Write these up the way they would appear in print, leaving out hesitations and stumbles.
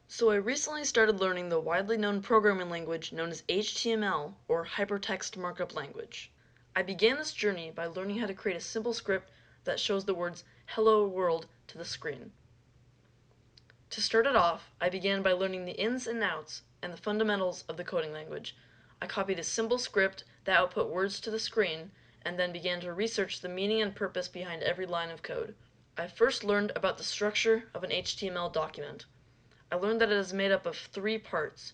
So I recently started learning the widely known programming language known as HTML, or Hypertext Markup Language. I began this journey by learning how to create a simple script that shows the words "Hello World" to the screen. To start it off, I began by learning the ins and outs and the fundamentals of the coding language. I copied a simple script that output words to the screen, and then began to research the meaning and purpose behind every line of code. I first learned about the structure of an HTML document. I learned that it is made up of three parts: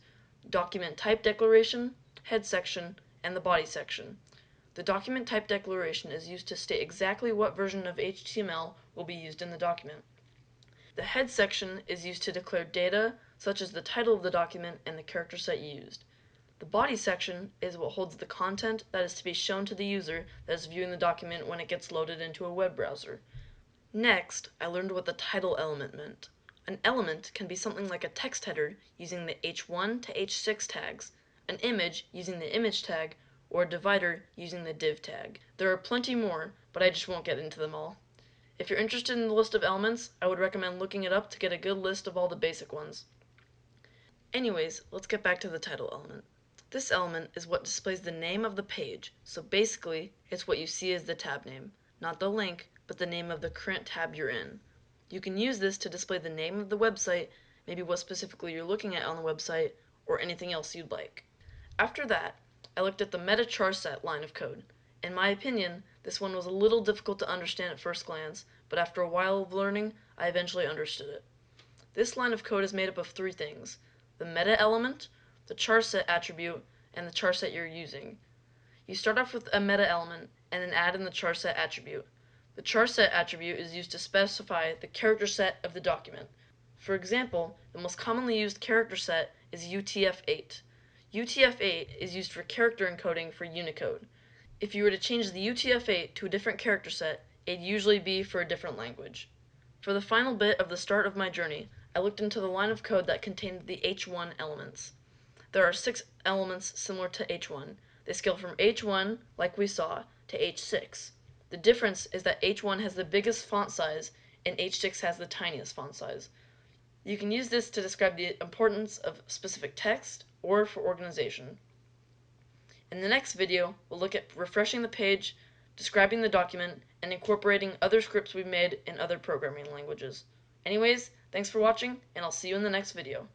document type declaration, head section, and the body section. The document type declaration is used to state exactly what version of HTML will be used in the document. The head section is used to declare data, such as the title of the document and the character set used. The body section is what holds the content that is to be shown to the user that is viewing the document when it gets loaded into a web browser. Next, I learned what the title element meant. An element can be something like a text header using the h1 to h6 tags, an image using the image tag, or a divider using the div tag. There are plenty more, but I just won't get into them all. If you're interested in the list of elements, I would recommend looking it up to get a good list of all the basic ones. Anyways, let's get back to the title element. This element is what displays the name of the page, so basically, it's what you see as the tab name. Not the link, but the name of the current tab you're in. You can use this to display the name of the website, maybe what specifically you're looking at on the website, or anything else you'd like. After that, I looked at the meta charset line of code. In my opinion, this one was a little difficult to understand at first glance, but after a while of learning, I eventually understood it. This line of code is made up of three things: the meta element, the charset attribute, and the charset you're using. You start off with a meta element and then add in the charset attribute. The charset attribute is used to specify the character set of the document. For example, the most commonly used character set is UTF-8. UTF-8 is used for character encoding for Unicode. If you were to change the UTF-8 to a different character set, it'd usually be for a different language. For the final bit of the start of my journey, I looked into the line of code that contained the H1 elements. There are 6 elements similar to H1. They scale from H1, like we saw, to H6. The difference is that H1 has the biggest font size and H6 has the tiniest font size. You can use this to describe the importance of specific text or for organization. In the next video, we'll look at refreshing the page, describing the document, and incorporating other scripts we've made in other programming languages. Anyways, thanks for watching, and I'll see you in the next video.